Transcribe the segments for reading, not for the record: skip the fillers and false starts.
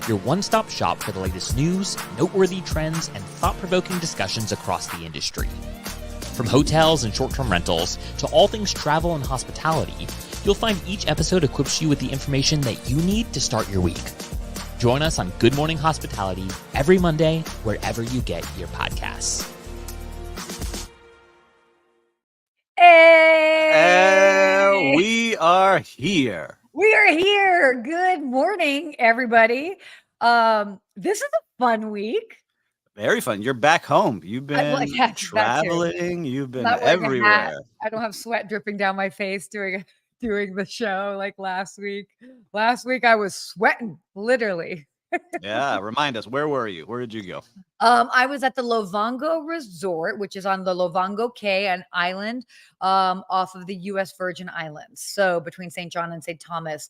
your one-stop shop for the latest news, noteworthy trends, and thought-provoking discussions across the industry. From hotels and short-term rentals to all things travel and hospitality, you'll find each episode equips you with the information that you need to start your week. Join us on Good Morning Hospitality every Monday, wherever you get your podcasts. Hey! We are here. We are here. Good morning, everybody. This is a fun week. Very fun. You're back home. You've been traveling. You've been everywhere. I don't have sweat dripping down my face doing the show like last week. Last week I was sweating, literally. Yeah. Remind us, where were you? Where did you go? I was at the Lovongo Resort, which is on the Lovongo Cay, an island off of the U.S. Virgin Islands. So between St. John and St. Thomas.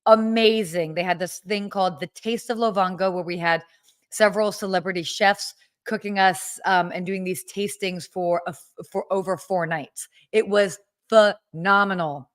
Amazing. They had this thing called the Taste of Lovongo, where we had several celebrity chefs cooking us and doing these tastings for over 4 nights. It was phenomenal.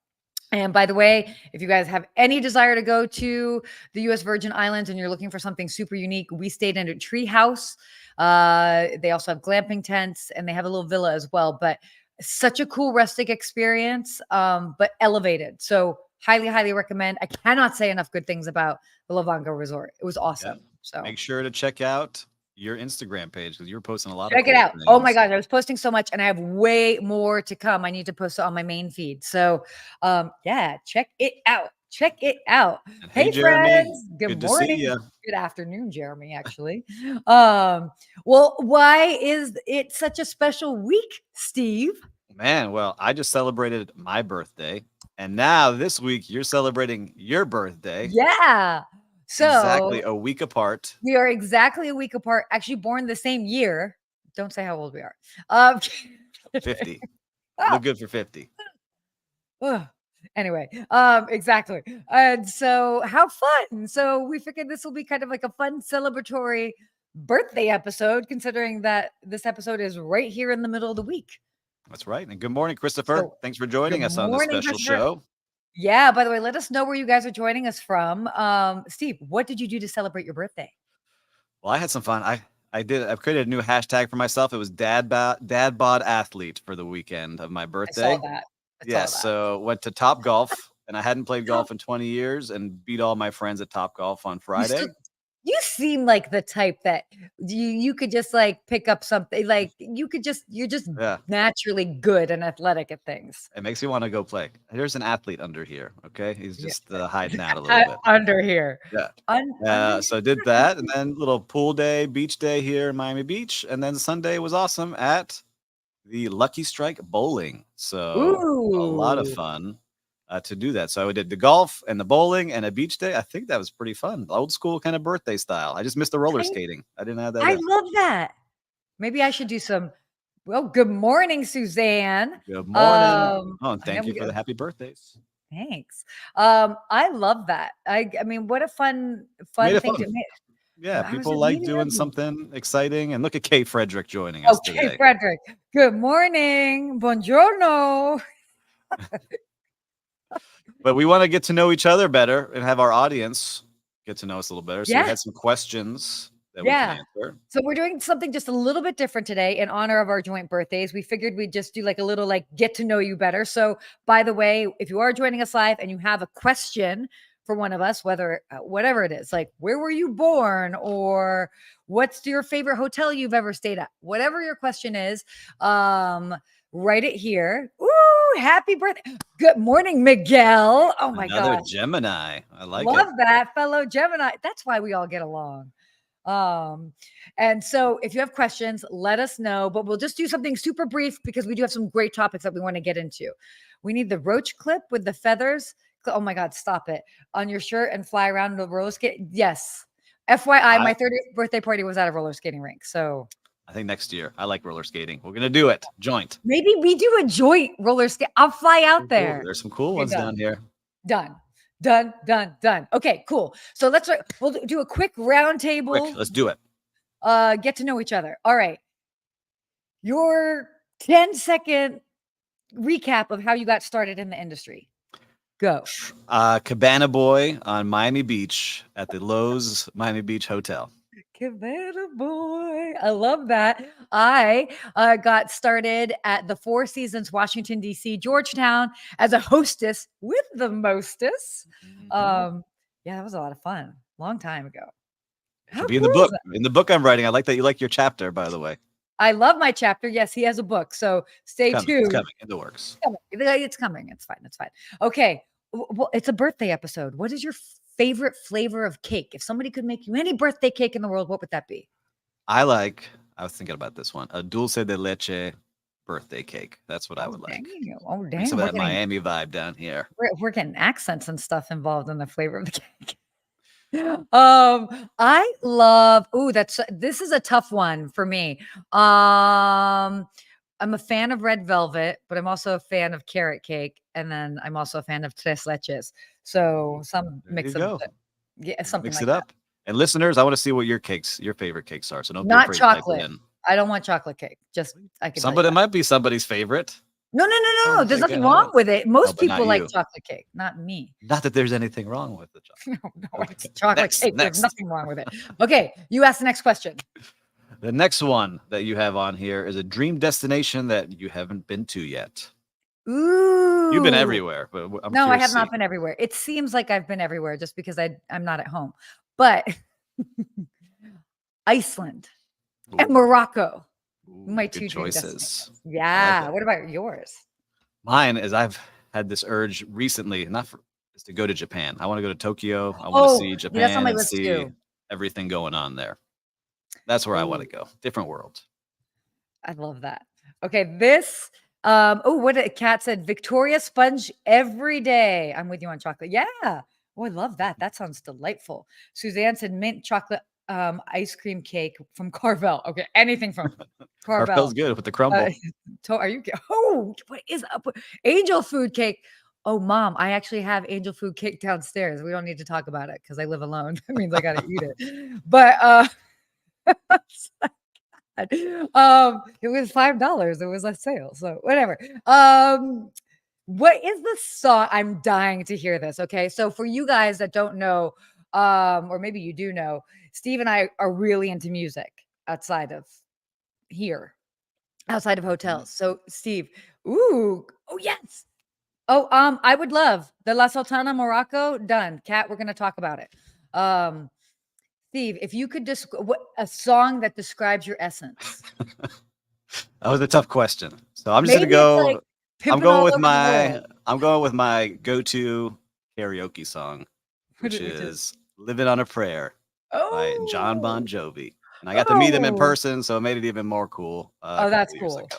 And by the way, if you guys have any desire to go to the U.S. Virgin Islands and you're looking for something super unique, we stayed in a tree house. They also have glamping tents and they have a little villa as well. But such a cool rustic experience, but elevated. So highly, highly recommend. I cannot say enough good things about the Lovongo Resort. It was awesome. Yeah. So make sure to check out your Instagram page because you were posting a lot check of cool it out. things. Oh my gosh, I was posting so much and I have way more to come. I need to post it on my main feed. So yeah, check it out. Check it out. And hey Jeremy. Friends. Good morning. To see you. Good afternoon, Jeremy, actually. Well, why is it such a special week, Steve? Man, well, I just celebrated my birthday. And now this week you're celebrating your birthday. Yeah. So exactly a week apart. We are exactly a week apart, actually born the same year. Don't say how old we are. 50. Look good for 50. Anyway, exactly. And so how fun. So we figured this will be kind of like a fun celebratory birthday episode, considering that this episode is right here in the middle of the week. That's right. And good morning, Christopher. So, thanks for joining us on this special show. Yeah, by the way, let us know where you guys are joining us from. Steve, what did you do to celebrate your birthday? Well, I had some fun. I've created a new hashtag for myself. It was dad bod athlete for the weekend of my birthday. I saw that. So went to Top Golf, and I hadn't played golf in 20 years and beat all my friends at Top Golf on Friday. You seem like the type that you could just like pick up something, like you're just naturally good and athletic at things. It makes me want to go play. There's an athlete under here. Okay. He's just hiding out a little bit. Under here. Yeah. So I did that. And then little pool day, beach day here in Miami Beach. And then Sunday was awesome at the Lucky Strike Bowling. So a lot of fun. To do that. So I did the golf and the bowling and a beach day. I think that was pretty fun. Old school kind of birthday style. I just missed the roller skating. I didn't have that. I love that. Maybe I should do some. Well, good morning, Suzanne. Good morning. And thank you for the happy birthdays. Thanks. I love that. I mean, what a fun thing to make. Yeah, people like doing something exciting. And look at Kay Frederick joining us today. Kay Frederick. Good morning. Buongiorno. But we want to get to know each other better and have our audience get to know us a little better. So we had some questions that we can answer. So we're doing something just a little bit different today in honor of our joint birthdays. We figured we'd just do like a little get to know you better. So by the way, if you are joining us live and you have a question for one of us, whatever it is, like where were you born or what's your favorite hotel you've ever stayed at, whatever your question is, write it here. Ooh, happy birthday. Good morning, Miguel. Oh my God. Another Gemini. I like Love that, fellow Gemini. That's why we all get along. And so if you have questions, let us know, but we'll just do something super brief because we do have some great topics that we want to get into. We need the roach clip with the feathers. Oh my God, stop it. On your shirt and fly around the roller skate. Yes. FYI, my 30th birthday party was at a roller skating rink. So I think next year. I like roller skating. We're going to do it. Joint. Maybe we do a joint roller skate. I'll fly out there. There's some cool ones down here. Done. Okay, cool. So we'll do a quick round table. Let's do it. Get to know each other. All right. Your 10-second recap of how you got started in the industry. Go. Cabana Boy on Miami Beach at the Lowe's Miami Beach Hotel. Cabana Boy. I love that. I got started at the Four Seasons, Washington, D.C., Georgetown as a hostess with the mostess. Mhm. Yeah, that was a lot of fun. Long time ago. It How should be in the cool is book. that? In the book I'm writing. I like that you like your chapter, by the way. I love my chapter. Yes, he has a book. So stay It's tuned. coming in the works. It's coming. It's fine. It's fine. Okay. Well, it's a birthday episode. What is your favorite flavor of cake? If somebody could make you any birthday cake in the world, what would that be? I was thinking about this one. A dulce de leche birthday cake. That's what I would like. Dang. Oh, Bring dang. some of that Miami vibe down here. We're getting accents and stuff involved in the flavor of the cake. I love. This is a tough one for me. I'm a fan of red velvet, but I'm also a fan of carrot cake, and then I'm also a fan of tres leches. So some There you mix of go. something Mix like it that. up. And listeners, I want to see what your favorite cakes are. So don't be Not afraid to type it chocolate. in. I don't want chocolate cake. Just I can tell you Somebody that. might be somebody's favorite. No. Oh, There's okay, nothing go wrong ahead. with it. Most but not people like you. chocolate cake, not me. Not that there's anything wrong with the chocolate. No, it's chocolate cake. There's Next. nothing wrong with it. Okay, you ask the next question. The next one that you have on here is a dream destination that you haven't been to yet. Ooh. You've been everywhere, but I'm No, I curious have to not see. been everywhere. It seems like I've been everywhere just because I'm not at home. But Iceland and Ooh, Morocco. My good two dream choices. destinations. I like Yeah. that. What about yours? Mine is I've had this urge recently, is to go to Japan. I want to go to Tokyo. I want to see Yeah, that's on Japan my and list see too. everything going on there. That's where I want to Ooh, go. Different world. I love that. Okay, this. What a cat said. Victoria sponge every day. I'm with you on chocolate. Yeah. Oh, I love that. That sounds delightful. Suzanne said mint chocolate ice cream cake from Carvel. Okay, anything from Carvel's Carvel. good with the crumble. Are you? Oh, what is up? Angel food cake. Oh, mom, I actually have angel food cake downstairs. We don't need to talk about it because I live alone. That means I got to eat it. But it was $5. It was a sale, so whatever. What is the song? I'm dying to hear this. Okay, so for you guys that don't know, or maybe you do know, Steve and I are really into music outside of here, outside of hotels. So Steve, oh yes. Oh, I would love the La Sultana Morocco. Done. Kat, we're gonna talk about it. Steve, if you could describe a song that describes your essence. That was a tough question. So I'm just gonna Maybe it's like go. pimping all over the world. I'm going with my go-to karaoke song, which is "Living on a Prayer" by John Oh, Bon Jovi. And I got to meet him in oh, person, so it made it even more cool a oh, couple that's of years cool. ago.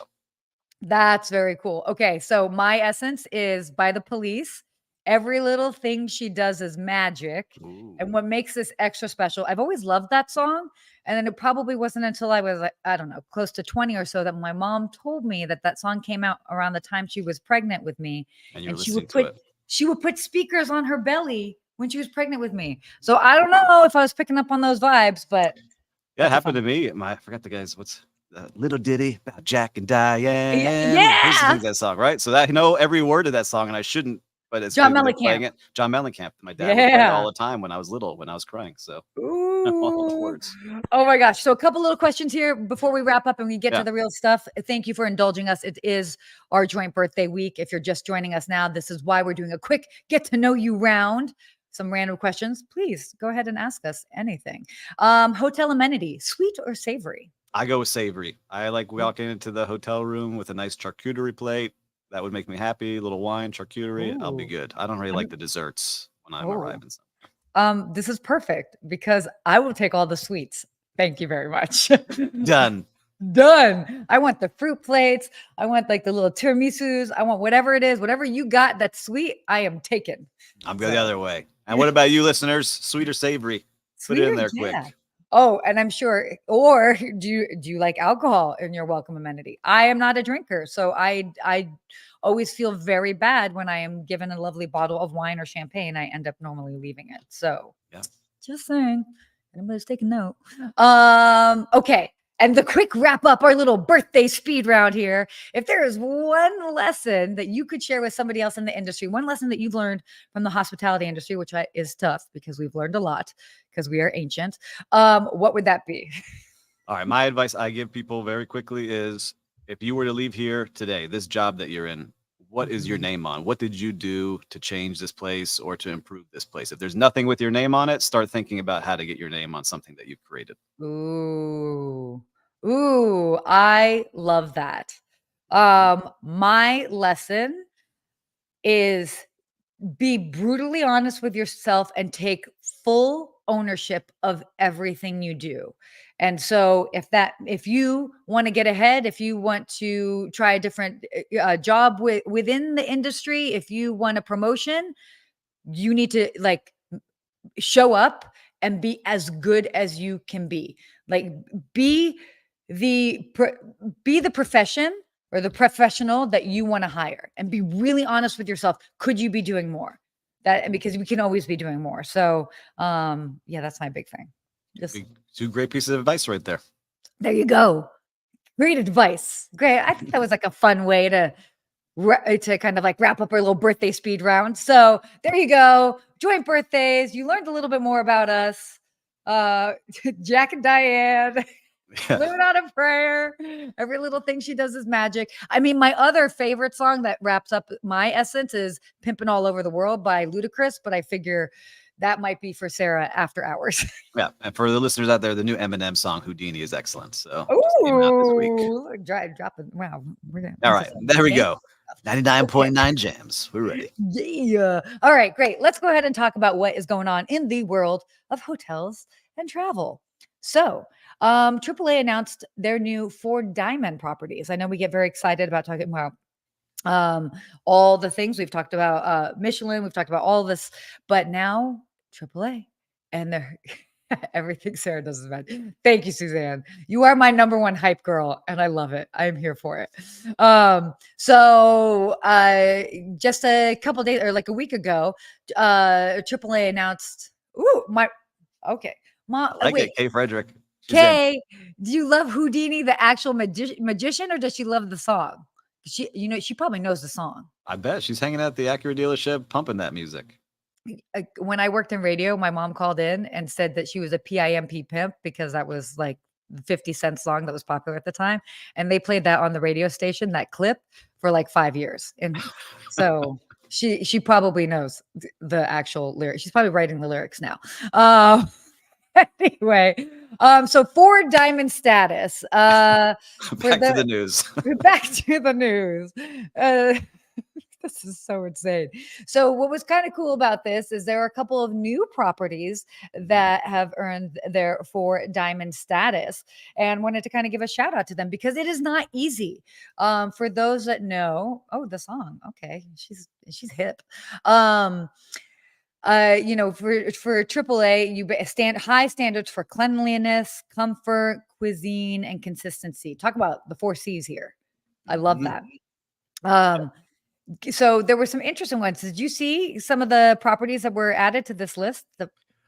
That's very cool. Okay, so my essence is by the Police. Every little thing she does is magic. Ooh. And what makes this extra special, I've always loved that song. And then it probably wasn't until I was, like, I don't know, close to 20 or so that my mom told me that that song came out around the time she was pregnant with me. And you were And listening to it. she would put speakers on her belly when she was pregnant with me. So I don't know if I was picking up on those vibes, but Yeah, it that's a happened fun. to me. I forgot the guys. What's little ditty about Jack and Diane? Who Yeah. sings that song, right? So that I know every word of that song, and I shouldn't, but it's John crazy they're playing Mellencamp. it. John Mellencamp. My dad would play it all Yeah. the time when I was little, when I was crying. So all the Ooh. words. Oh my gosh. So a couple little questions here before we wrap up and we get to Yeah. the real stuff. Thank you for indulging us. It is our joint birthday week. If you're just joining us now, this is why we're doing a quick get to know you round. Some random questions. Please go ahead and ask us anything. Hotel amenity, sweet or savory? I go with savory. I like walking into the hotel room with a nice charcuterie plate. That would make me happy. A little wine, charcuterie. I'll be Ooh. good. I don't really I'm- like the desserts when I'm Oh. arriving. This is perfect because I will take all the sweets. Thank you very much. Done. Done. I want the fruit plates. I want like the little tiramisus. I want whatever it is, whatever you got that's sweet, I am taken. I'm good the other way. And what about you, listeners? Sweet or savory? Put it in there quick. Oh, and I'm sure. Or do you like alcohol in your welcome amenity? I am not a drinker, so I always feel very bad when I am given a lovely bottle of wine or champagne. I end up normally leaving it. So Yeah. just saying. Anybody's taking note. Okay. And the quick wrap up, our little birthday speed round here. If there is one lesson that you could share with somebody else in the industry, one lesson that you've learned from the hospitality industry, which is tough because we've learned a lot because we are ancient, what would that be? All right. My advice I give people very quickly is if you were to leave here today, this job that you're in, what is your name on? What did you do to change this place or to improve this place? If there's nothing with your name on it, start thinking about how to get your name on something that you've created. Ooh, I love that. My lesson is be brutally honest with yourself and take full ownership of everything you do. And so if you want to get ahead, if you want to try a different job within the industry, if you want a promotion, you need to like show up and be as good as you can be. Like be be the profession or the professional that you want to hire, and be really honest with yourself. Could you be doing more? That because we can always be doing more. So yeah, that's my big thing. Just Two great pieces of advice right there. there you go. Great advice. Great. I think that was like a fun way to kind of like wrap up our little birthday speed round. So there you go. Joint birthdays. You learned a little bit more about us. Jack and Diane. Living on a prayer. Every little thing she does is magic. I mean, my other favorite song that wraps up my essence is Pimpin' All Over the World by Ludacris, but I figure that might be for Sarah after hours. Yeah. And for the listeners out there, the new Eminem song, Houdini, is excellent. So just came out this week. Dropping. Wow. All right. There we go. 99.9 jams. We're ready. Yeah. All right, great. Let's go ahead and talk about what is going on in the world of hotels and travel. So, AAA announced their new 4 diamond properties. I know we get very excited about talking about all the things we've talked about, Michelin, we've talked about all this, but now AAA and they're everything Sarah does is bad. Thank you, Suzanne. You are my number one hype girl, and I love it. I'm here for it. So just a couple days or like a week ago, AAA announced. Okay, I like it, Kay Frederick. Kay, do you love Houdini, the actual magician, or does she love the song? She probably knows the song. I bet she's hanging out at the Acura dealership, pumping that music. When I worked in radio, my mom called in and said that she was a PIMP pimp because that was like 50 Cent song that was popular at the time. And they played that on the radio station, that clip, for like 5 years. And so she probably knows the actual lyrics. She's probably writing the lyrics now. Anyway, so 4 diamond status. Back to the news. Back to the news. This is so insane. So what was kind of cool about this is there are a couple of new properties that have earned their 4 diamond status, and wanted to kind of give a shout out to them because it is not easy. For those that know, the song. Okay, she's hip. For AAA, you stand high standards for cleanliness, comfort, cuisine, and consistency. Talk about the 4 C's here. I love that. So there were some interesting ones. Did you see some of the properties that were added to this list?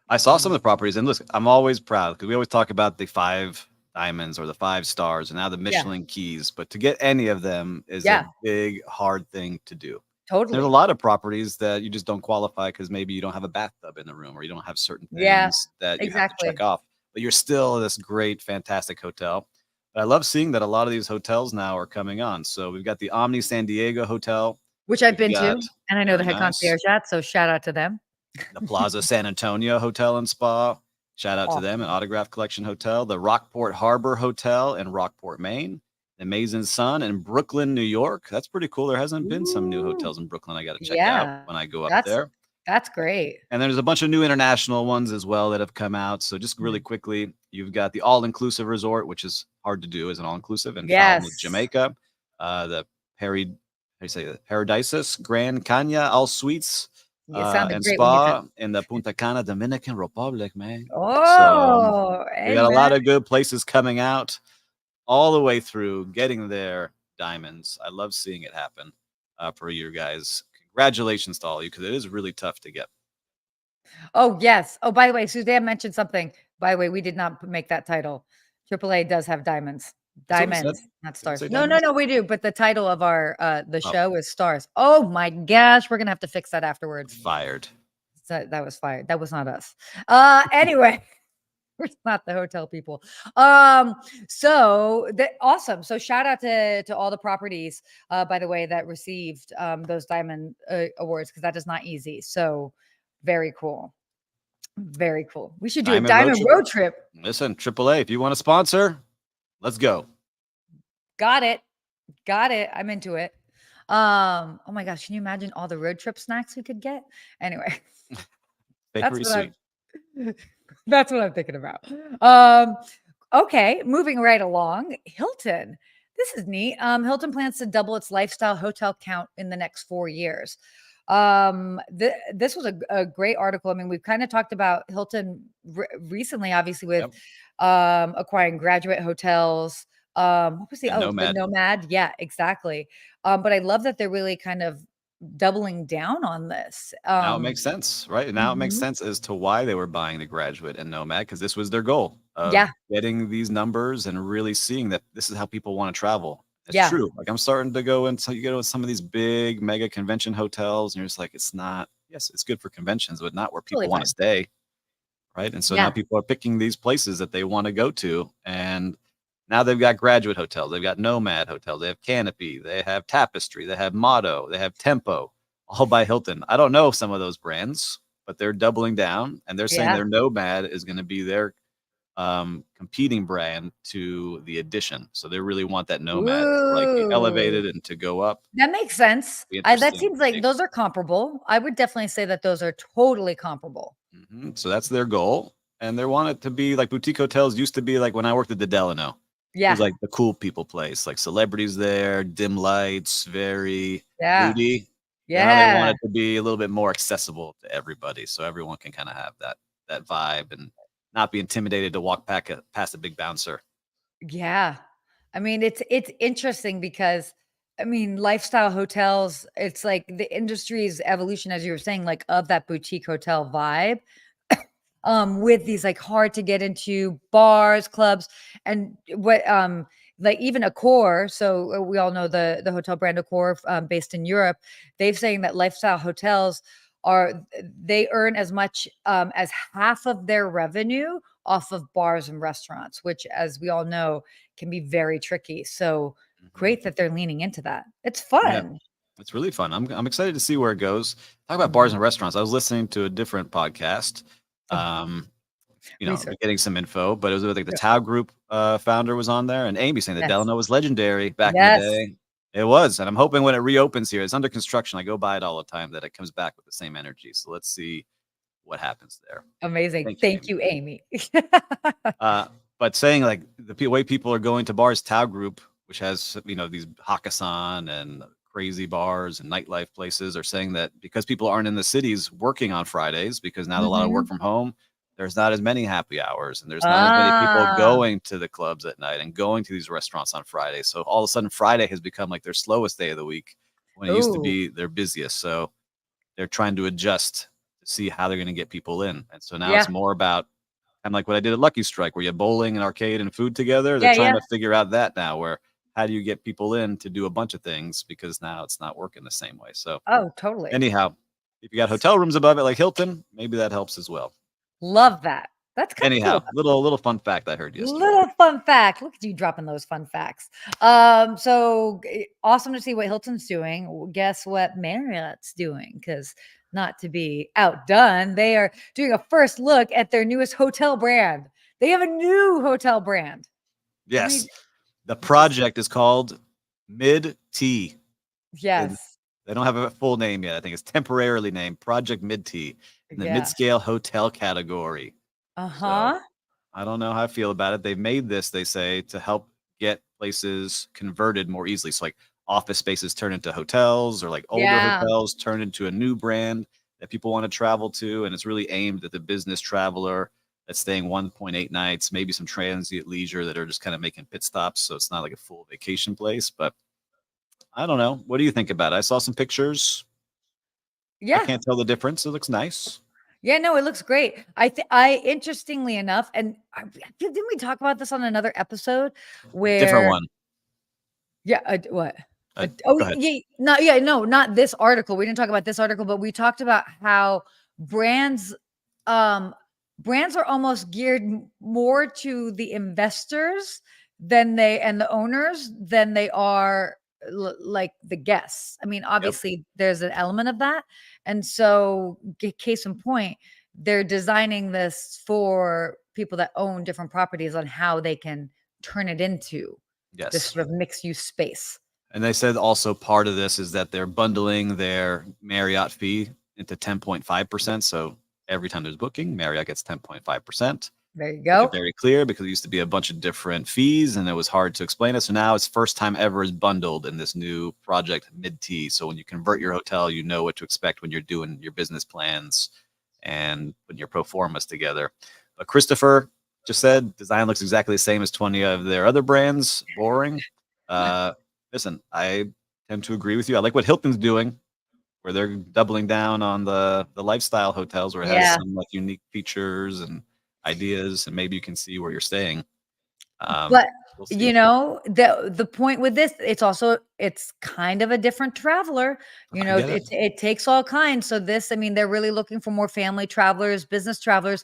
I saw some of the properties, and listen, I'm always proud because we always talk about the 5 diamonds or the 5 stars and now the Michelin keys, but to get any of them is a big, hard thing to do. Totally. There's a lot of properties that you just don't qualify because maybe you don't have a bathtub in the room or you don't have certain things that you have to check off, but you're still this great, fantastic hotel. But I love seeing that a lot of these hotels now are coming on. So we've got the Omni San Diego Hotel, which I've been to, and I know the head concierge at, so shout out to them. The Plaza San Antonio Hotel and Spa, shout out to them, an Autograph Collection Hotel. The Rockport Harbor Hotel in Rockport, Maine. The Amazing Sun in Brooklyn, New York. That's pretty cool. There hasn't been some new hotels in Brooklyn I got to check out when I go up there. That's great. And there's a bunch of new international ones as well that have come out. So just really quickly, you've got the all-inclusive resort, which is hard to do as an all-inclusive in Falmouth, Jamaica. The Paradisus Grand Canya All Suites and Spa in the Punta Cana, Dominican Republic, man. We got a lot of good places coming out all the way through, getting their diamonds. I love seeing it happen for you guys. Congratulations to all of you, because it is really tough to get. Oh, yes. Oh, by the way, Suzanne mentioned something. By the way, we did not make that title. AAA does have diamonds. That's what we said. Diamonds, not Did we stars. say No, diamonds? we do. But the title of our the show is Stars. Oh my gosh, we're gonna have to fix that afterwards. Fired. That was fired. That was not us. Anyway. We're not the hotel people. Awesome. So shout out to all the properties, by the way, that received those diamond awards, because that is not easy. So very cool. Very cool. We should do a diamond road trip. Listen, AAA, if you want to sponsor, let's go. Got it. I'm into it. Oh my gosh, can you imagine all the road trip snacks we could get? Anyway. Bakery sweet. That's what I'm thinking about. Okay, moving right along. Hilton. This is neat. Hilton plans to double its lifestyle hotel count in the next 4 years. This was a great article. I mean, we've kind of talked about Hilton recently, obviously, with acquiring Graduate Hotels. What was the Nomad? Yeah, exactly. But I love that they're really kind of doubling down on this. Now it makes sense, right? Now it makes sense as to why they were buying the Graduate and Nomad, because this was their goal of getting these numbers and really seeing that this is how people want to travel. It's true. Like, I'm starting to go into, you go to some of these big mega convention hotels and you're just like, it's not, yes, it's good for conventions, but not where people want to stay. Right. And so now people are picking these places that they want to go to. And now they've got Graduate hotels, they've got Nomad hotels, they have Canopy, they have Tapestry, they have Motto, they have Tempo, all by Hilton. I don't know some of those brands, but they're doubling down and they're saying their Nomad is going to be their competing brand to the Edition. So they really want that Nomad to like be elevated and to go up. That makes sense. That seems like those are comparable. I would definitely say that those are totally comparable. So that's their goal. And they want it to be like boutique hotels used to be, like when I worked at the Delano. It was like the cool people place, like celebrities there, dim lights, very moody. Now they want it to be a little bit more accessible to everybody, so everyone can kind of have that vibe and not be intimidated to walk past a big bouncer. Yeah. I mean, it's interesting because, I mean, lifestyle hotels, it's like the industry's evolution, as you were saying, like of that boutique hotel vibe. With these like hard to get into bars, clubs, and what like even Accor. So we all know the hotel brand Accor, based in Europe. They're saying that lifestyle hotels they earn as much as half of their revenue off of bars and restaurants, which, as we all know, can be very tricky. So great that they're leaning into that. It's fun. Yeah. It's really fun. I'm excited to see where it goes. Talk about bars and restaurants. I was listening to a different podcast. Getting some info, but it was like the Tao Group founder was on there, and Amy saying that Delano was legendary back in the day. It was, and I'm hoping when it reopens here, it's under construction. I go by it all the time, that it comes back with the same energy. So let's see what happens there. Amazing. Thank you, Amy. But saying like the way people are going to bars, Tao Group, which has these Hakkasan and crazy bars and nightlife places, are saying that because people aren't in the cities working on Fridays, because now a lot of work from home, there's not as many happy hours and there's not as many people going to the clubs at night and going to these restaurants on Friday. So all of a sudden Friday has become like their slowest day of the week when it used to be their busiest. So they're trying to adjust to see how they're going to get people in. And so now it's more about, I'm like what I did at Lucky Strike, where you have bowling and arcade and food together. They're trying to figure out that now, where how do you get people in to do a bunch of things, because now it's not working the same way. So totally. Anyhow, if you got hotel rooms above it like Hilton, maybe that helps as well. Love that. That's kind of cool. Little fun fact I heard yesterday. Little fun fact. Look at you dropping those fun facts. So awesome to see what Hilton's doing. Guess what Marriott's doing? Because not to be outdone, they are doing a first look at their newest hotel brand. They have a new hotel brand. Yes. The project is called Mid-T. Yes. They don't have a full name yet. I think it's temporarily named Project Mid-T in the Midscale hotel category. So, I don't know how I feel about it. They've made this, they say, to help get places converted more easily. So like office spaces turn into hotels, or like older hotels turn into a new brand that people want to travel to. And it's really aimed at the business traveler that's staying 1.8 nights, maybe some transient leisure that are just kind of making pit stops. So it's not like a full vacation place, but I don't know. What do you think about it? I saw some pictures. I can't tell the difference. It looks nice. Yeah, no, it looks great. Interestingly enough, and didn't we talk about this on another episode Different where, one. yeah, what? Go ahead. No, not this article. We didn't talk about this article, but we talked about how brands, um, brands are almost geared more to the investors and the owners than they are like the guests. I mean, obviously there's an element of that. And so case in point, they're designing this for people that own different properties on how they can turn it into this Yes. sort of mixed use space. And they said also part of this is that they're bundling their Marriott fee into 10.5%. So every time there's booking, Marriott gets 10.5%. There you Make go. it very clear because it used to be a bunch of different fees and it was hard to explain it. So now it's first time ever is bundled in this new project Mid-T. So when you convert your hotel, you know what to expect when you're doing your business plans and putting your pro formas together. But Christopher just said design looks exactly the same as 20 of their other brands. Boring. Listen, I tend to agree with you. I like what Hilton's doing, where they're doubling down on the lifestyle hotels, where it has some like unique features and ideas, and maybe you can see where you're staying. But We'll see. you know, the point with this, it's kind of a different traveler. You know, it takes all kinds. So this, I mean, they're really looking for more family travelers, business travelers.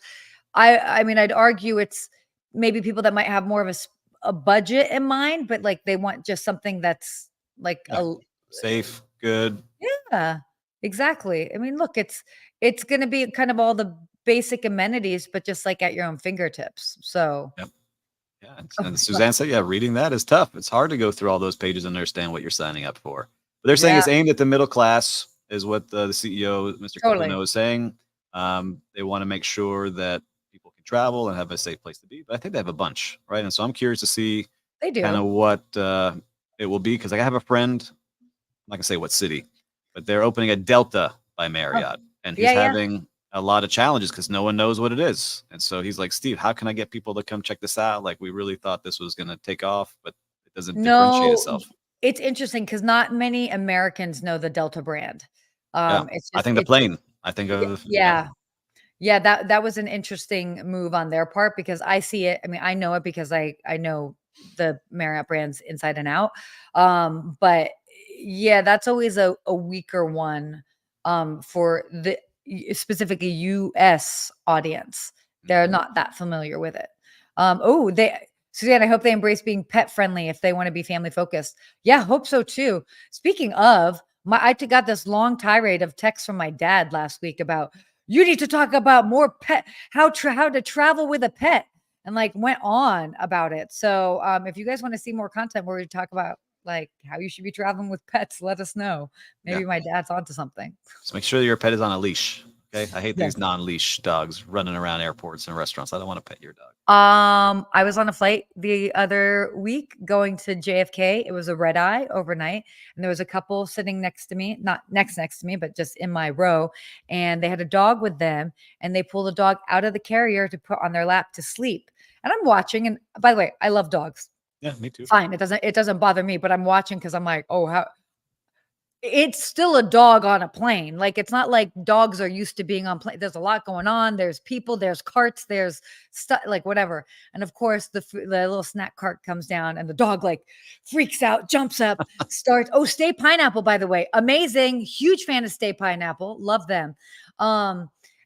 I mean, I'd argue it's maybe people that might have more of a budget in mind, but like they want just something that's like safe, good. Yeah, exactly. I mean, look, it's going to be kind of all the basic amenities, but just like at your own fingertips. So Yep. Yeah, and Suzanne said, yeah, reading that is tough. It's hard to go through all those pages and understand what you're signing up for. But they're saying it's aimed at the middle class, is what the CEO, Mr. Capino, is saying. They want to make sure that people can travel and have a safe place to be. But I think they have a bunch, right? And so I'm curious to see kind of what it will be, because I have a friend, I'm not gonna say what city, but they're opening a Delta by Marriott, and he's having a lot of challenges because no one knows what it is. And so he's like, Steve, how can I get people to come check this out? Like, we really thought this was going to take off, but it doesn't differentiate itself. It's interesting because not many Americans know the Delta brand. It's just, I think the plane. I think of yeah. That was an interesting move on their part because I see it. I mean, I know it because I know the Marriott brands inside and out. But yeah, that's always a weaker one for the specifically US audience. They're not that familiar with it. Suzanne, I hope they embrace being pet friendly if they want to be family focused. Yeah, hope so too. Speaking of, I got this long tirade of texts from my dad last week about you need to talk about more pet, how to travel with a pet, and like went on about it. So if you guys want to see more content where we talk about like how you should be traveling with pets, let us know. Maybe my dad's onto something. Just make sure your pet is on a leash. Okay. I hate these non-leash dogs running around airports and restaurants. I don't want to pet your dog. I was on a flight the other week going to JFK. It was a red eye overnight, and there was a couple sitting next to me, not next to me, but just in my row. And they had a dog with them, and they pulled the dog out of the carrier to put on their lap to sleep. And I'm watching. And by the way, I love dogs. Yeah, me too. Fine. It doesn't bother me, but I'm watching because I'm like, oh, how it's still a dog on a plane. Like, it's not like dogs are used to being on plane. There's a lot going on. There's people, there's carts, there's stuff, like whatever. And of course, the little snack cart comes down and the dog like freaks out, jumps up, starts. Oh, Stay Pineapple, by the way. Amazing. Huge fan of Stay Pineapple. Love them.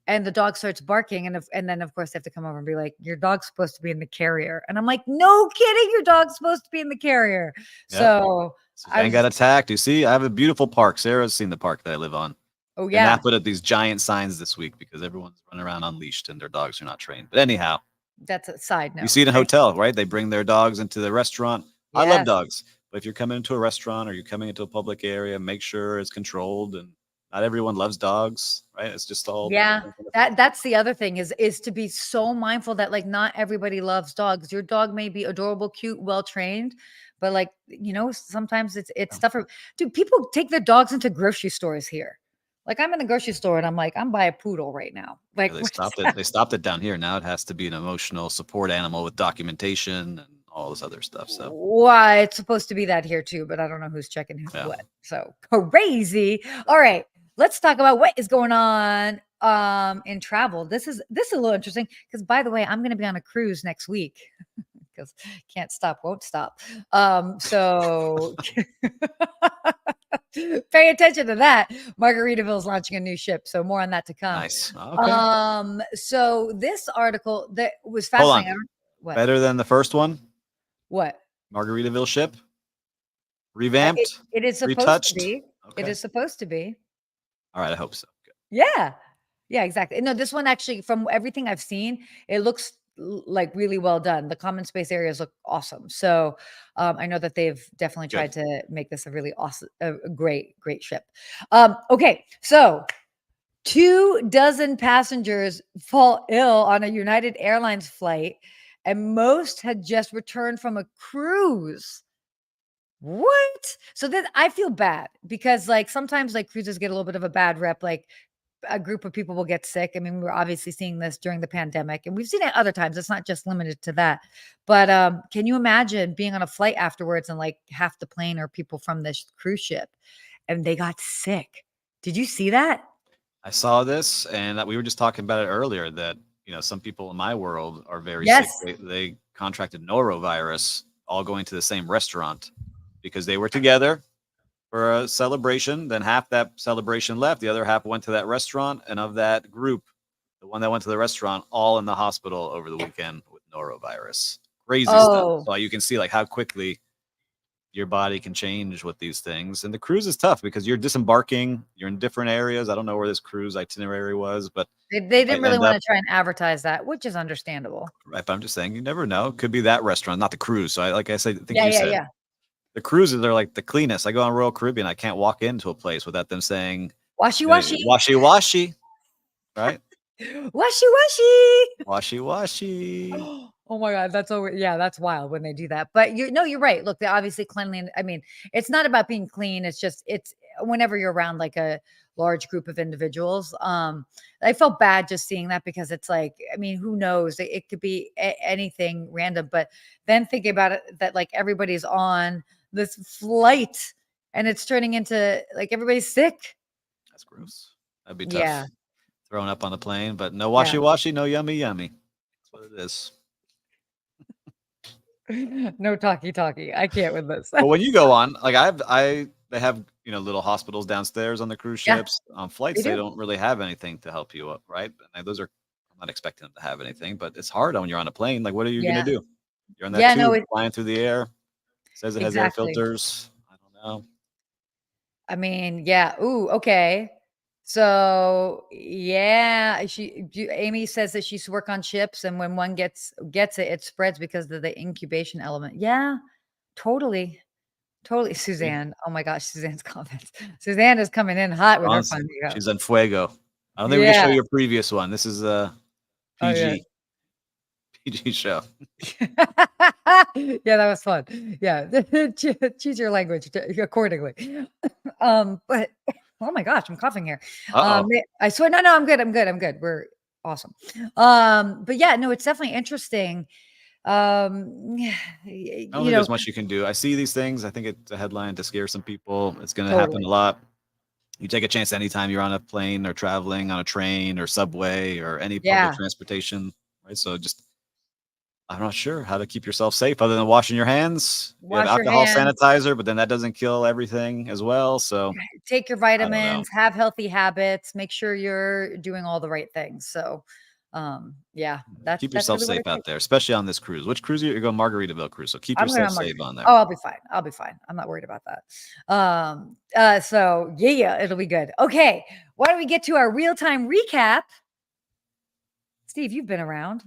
And the dog starts barking. And then, of course, they have to come over and be like, your dog's supposed to be in the carrier. And I'm like, no kidding. Your dog's supposed to be in the carrier. Yep. So I got attacked. You see, I have a beautiful park. Sarah's seen the park that I live on. Oh, yeah. And I put up these giant signs this week because everyone's running around unleashed and their dogs are not trained. But anyhow, that's a side note. You see it in a hotel, right? They bring their dogs into the restaurant. Yes. I love dogs. But if you're coming into a restaurant or you're coming into a public area, make sure it's controlled. And not everyone loves dogs, right? It's just all. Yeah, that's the other thing is to be so mindful that like not everybody loves dogs. Your dog may be adorable, cute, well trained, but like, you know, sometimes it's tough for, dude, people take their dogs into grocery stores here. Like, I'm in the grocery store and I'm like, I'm buying a poodle right now. Like, yeah, they stopped it down here. Now it has to be an emotional support animal with documentation and all this other stuff. So why it's supposed to be that here too, but I don't know who's checking what. So crazy. All right, let's talk about what is going on in travel. This is a little interesting because, by the way, I'm going to be on a cruise next week because can't stop, won't stop. So pay attention to that. Margaritaville is launching a new ship, so more on that to come. Nice. Okay. So this article that was Hold fascinating. on. What? Better than the first one? What? Margaritaville ship? Revamped? It is supposed retouched? to be. Okay. It is supposed to be. All right. I hope so. Good. Yeah. Yeah, exactly. No, this one actually, from everything I've seen, it looks like really well done. The common space areas look awesome. So I know that they've definitely tried to make this a really awesome, a great ship. Okay, so 24 passengers fall ill on a United Airlines flight, and most had just returned from a cruise. What? So then I feel bad because like sometimes like cruises get a little bit of a bad rep. Like a group of people will get sick. I mean, we're obviously seeing this during the pandemic, and we've seen it other times. It's not just limited to that. But can you imagine being on a flight afterwards and like half the plane are people from this cruise ship and they got sick? Did you see that? I saw this, and we were just talking about it earlier that, some people in my world are very Yes. sick. They contracted norovirus all going to the same restaurant because they were together for a celebration. Then half that celebration left. The other half went to that restaurant. And of that group, the one that went to the restaurant, all in the hospital over the weekend with norovirus. Crazy stuff. So you can see like how quickly your body can change with these things. And the cruise is tough because you're disembarking, you're in different areas. I don't know where this cruise itinerary was, but they didn't really want to try and advertise that, which is understandable. Right, but I'm just saying, you never know. It could be that restaurant, not the cruise. So I said, I think you said, Yeah. The cruises are like the cleanest. I go on Royal Caribbean, I can't walk into a place without them saying, washy. Washy, right? Washy. Oh my God, that's that's wild when they do that. But you're right. Look, they're obviously cleanliness. I mean, it's not about being clean. It's whenever you're around like a large group of individuals. I felt bad just seeing that because it's like, I mean, who knows? It could be anything random. But then thinking about it, that like everybody's on this flight and it's turning into like everybody's sick. That's gross. That'd be tough. Yeah. Throwing up on the plane, but no washy, no yummy. That's what it is. No talkie. I can't with this. But when you go on, like they have little hospitals downstairs on the cruise ships. On flights, they don't really have anything to help you up, right? And I'm not expecting them to have anything, but it's hard when you're on a plane. Like, what are you gonna do? You're on that tube flying through the air. It says it has air filters. I don't know. I mean, yeah. Ooh, okay. So yeah, Amy says that she used to work on ships, and when one gets it, it spreads because of the incubation element. Yeah, totally. Suzanne. Oh my gosh, Suzanne's comments. Suzanne is coming in hot with her fun. She's on fuego. I don't think we can show your previous one. This is a PG. PG show. Yeah, that was fun. Yeah, choose your language accordingly. But oh my gosh, I'm coughing here. I swear, no, I'm good. We're awesome. But yeah, no, it's definitely interesting. I don't think there's much you can do. I see these things. I think it's a headline to scare some people. It's going to happen a lot. You take a chance anytime you're on a plane or traveling on a train or subway or any public transportation, right? So I'm not sure how to keep yourself safe other than washing your hands. You have alcohol sanitizer, but then that doesn't kill everything as well. So take your vitamins, have healthy habits, make sure you're doing all the right things. So keep yourself safe out there, especially on this cruise. Which cruise you're going? Margaritaville cruise. So keep yourself safe on there. Oh, I'll be fine. I'm not worried about that. So yeah, it'll be good. Okay, why don't we get to our real-time recap? Steve, you've been around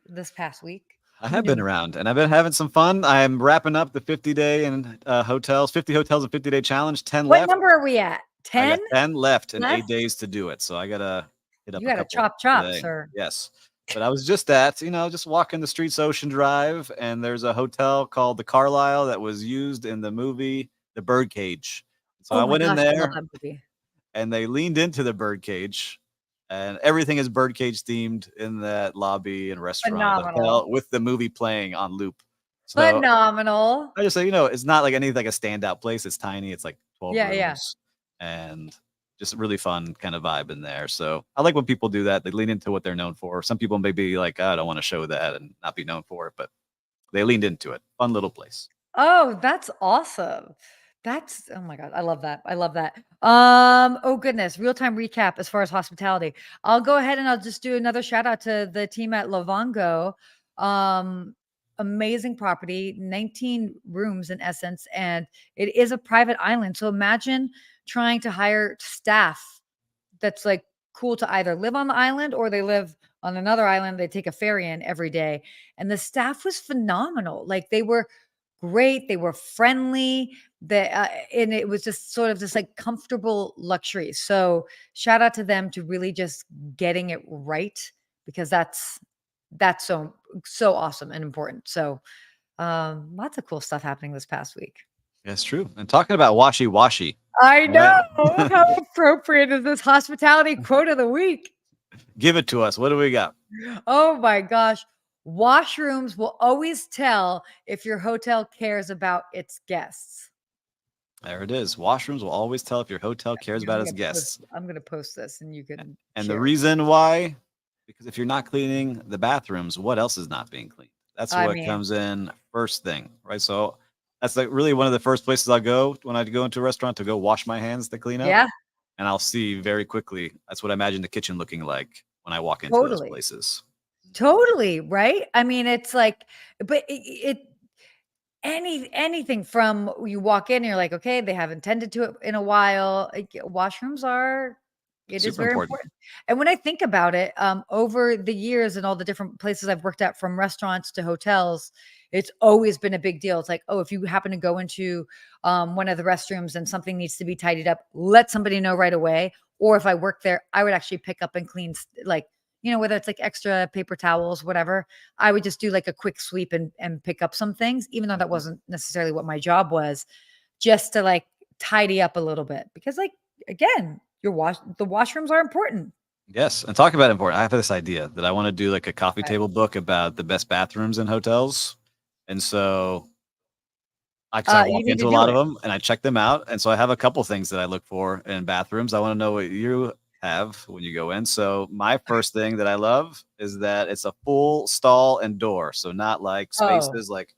this past week. I have been around, and I've been having some fun. I'm wrapping up the 50-day and 50 hotels and 50-day challenge. 10 left. What number are we at? 10? I got 10 left and 8 days to do it. So I gotta hit up. You gotta chop, sir. Yes. But I was just just walking the streets Ocean Drive, and there's a hotel called the Carlisle that was used in the movie The Birdcage. So I went in there, and they leaned into the birdcage. And everything is birdcage themed in that lobby and restaurant hotel with the movie playing on loop. So phenomenal. I just say, it's not like anything like a standout place. It's tiny. It's like 12 rooms. Yeah. And just a really fun kind of vibe in there. So I like when people do that. They lean into what they're known for. Some people may be like, I don't want to show that and not be known for it, but they leaned into it. Fun little place. Oh, that's awesome. That's oh my God, I love that. I love that. Oh goodness, real-time recap as far as hospitality. I'll go ahead and I'll just do another shout out to the team at Luvango. Amazing property, 19 rooms in essence, and it is a private island. So imagine trying to hire staff that's like cool to either live on the island or they live on another island. They take a ferry in every day. And the staff was phenomenal. Like they were great. They were friendly. And it was just sort of this like comfortable luxury. So shout out to them to really just getting it right because that's so awesome and important. So lots of cool stuff happening this past week. That's true. And talking about washy. I know. How appropriate is this hospitality quote of the week? Give it to us. What do we got? Oh my gosh. Washrooms will always tell if your hotel cares about its guests. There it is. Washrooms will always tell if your hotel cares about its guests. I'm going to post this and you can. And the reason why, because if you're not cleaning the bathrooms, what else is not being cleaned? That's what comes in first thing, right? So that's like really one of the first places I'll go when I go into a restaurant to go wash my hands to clean up. Yeah. And I'll see very quickly. That's what I imagine the kitchen looking like when I walk into those places. Totally. Right. I mean, it's like, but anything from you walk in, you're like, okay, they haven't tended to it in a while. Washrooms are, it is very important. And when I think about it, over the years and all the different places I've worked at, from restaurants to hotels, it's always been a big deal. It's like, oh, if you happen to go into one of the restrooms and something needs to be tidied up, let somebody know right away. Or if I work there, I would actually pick up and clean, like, whether it's like extra paper towels, whatever, I would just do like a quick sweep and pick up some things, even though that wasn't necessarily what my job was, just to like tidy up a little bit. Because like, again, the washrooms are important. Yes. And talking about important, I have this idea that I want to do like a coffee table book about the best bathrooms in hotels. And so I walk into a lot of them and I check them out. And so I have a couple things that I look for in bathrooms. I want to know what you have when you go in. So my first thing that I love is that it's a full stall and door. So not like spaces, like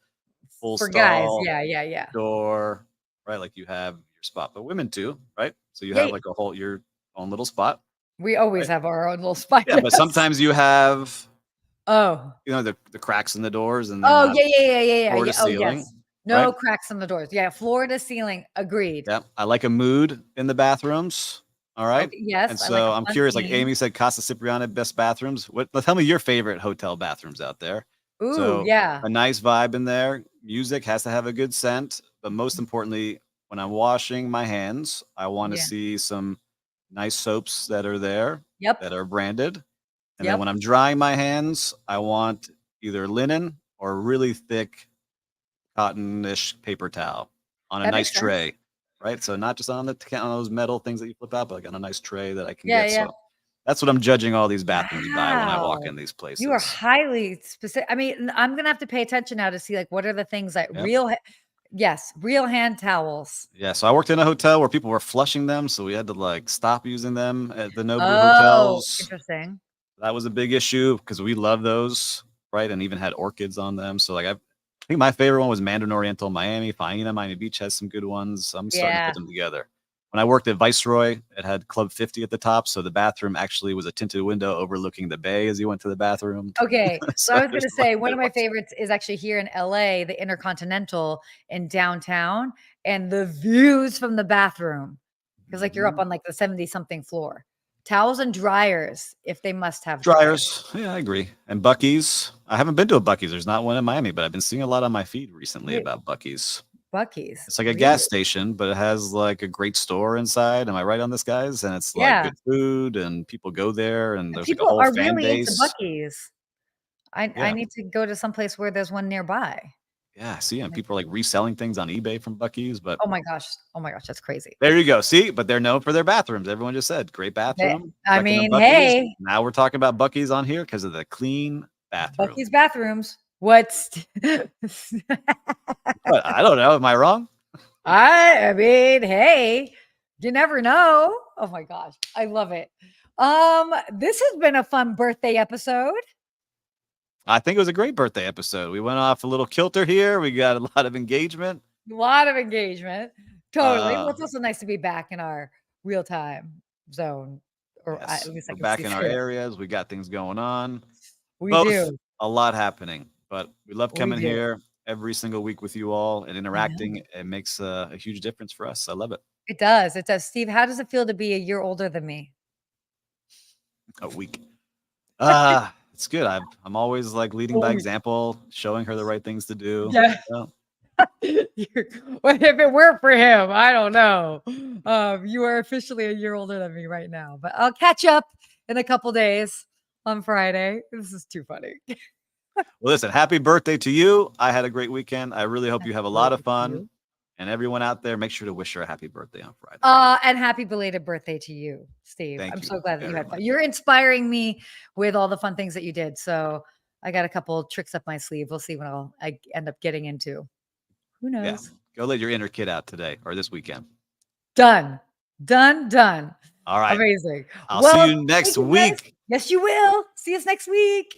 full for stall, guys. Yeah. Door, right? Like you have your spot, but women too, right? So you have like your own little spot. We always have our own little spot. Yeah, but sometimes you have, the cracks in the doors and yeah. Floor to ceiling. Yes. No cracks in the doors. Yeah, floor to ceiling. Agreed. Yeah, I like a mood in the bathrooms. Like, all right. Yes. And so I'm curious, like Amy said, Casa Cipriana, best bathrooms. Tell me your favorite hotel bathrooms out there. Ooh, so, yeah. A nice vibe in there. Music has to have a good scent. But most importantly, when I'm washing my hands, I want to see some nice soaps that are there. Yep. That are branded. And then when I'm drying my hands, I want either linen or really thick cotton-ish paper towel on a nice tray. Right. So not just on those metal things that you flip out, but like on a nice tray that I can get. Yeah. So that's what I'm judging all these bathrooms by when I walk in these places. You are highly specific. I mean, I'm going to have to pay attention now to see like, what are the things that real hand towels. Yeah. So I worked in a hotel where people were flushing them. So we had to like stop using them at the Nobu hotels. Interesting. That was a big issue because we love those. Right. And even had orchids on them. So like I think my favorite one was Mandarin Oriental Miami. Miami Beach has some good ones. I'm starting to put them together. When I worked at Viceroy, it had Club 50 at the top. So the bathroom actually was a tinted window overlooking the bay as you went to the bathroom. Okay. So I was going to say, one of my favorites is actually here in LA, the Intercontinental in downtown, and the views from the bathroom. Because like you're up on like the 70-something floor. Towels and dryers, if they must have dryers. Yeah, I agree. And Buc-ee's. I haven't been to a Buc-ee's. There's not one in Miami, but I've been seeing a lot on my feed recently about Buc-ee's. It's like a gas station, but it has like a great store inside. Am I right on this, guys? And it's like good food, and people go there, and there's like a whole fan base. Into Buc-ee's. I need to go to someplace where there's one nearby. Yeah, see, and people are like reselling things on eBay from Buc-ee's, but oh my gosh, that's crazy. There you go. See, but they're known for their bathrooms. Everyone just said great bathroom. I mean, hey, now we're talking about Buc-ee's on here because of the clean bathroom. Buc-ee's bathrooms. What's I don't know. Am I wrong? I mean, hey, you never know. Oh my gosh, I love it. This has been a fun birthday episode. I think it was a great birthday episode. We went off a little kilter here. We got a lot of engagement. A lot of engagement. Totally. Well, it's Uh, also nice to be back in our real time zone. Or yes, at least I we're can back see in our through it. areas. We got things going on. We Both do. a lot happening, but we love We coming do. here every single week with you all and I know. interacting. It makes a huge difference for us. I love it. It does. It does. Steve, how does it feel to be a year older than me? A week. It's good. I'm always like leading by example, showing her the right things to do. Yeah. So, Well, if it weren't for him, I don't know. You are officially a year older than me right now, but I'll catch up in a couple days on Friday. This is too funny. well, listen, happy birthday to you. I had a great weekend. I really hope you have a lot of Birthday to fun. you. And everyone out there, make sure to wish her a happy birthday on Friday. And happy belated birthday to you, Steve. Thank I'm you so glad that you very had fun. much. You're inspiring me with all the fun things that you did. So I got a couple tricks up my sleeve. We'll see what I end up getting into. Who knows? Yeah. Go let your inner kid out today or this weekend. Done. Done. All right. Amazing. I'll see you next thank you, guys. week. Yes, you will. See us next week.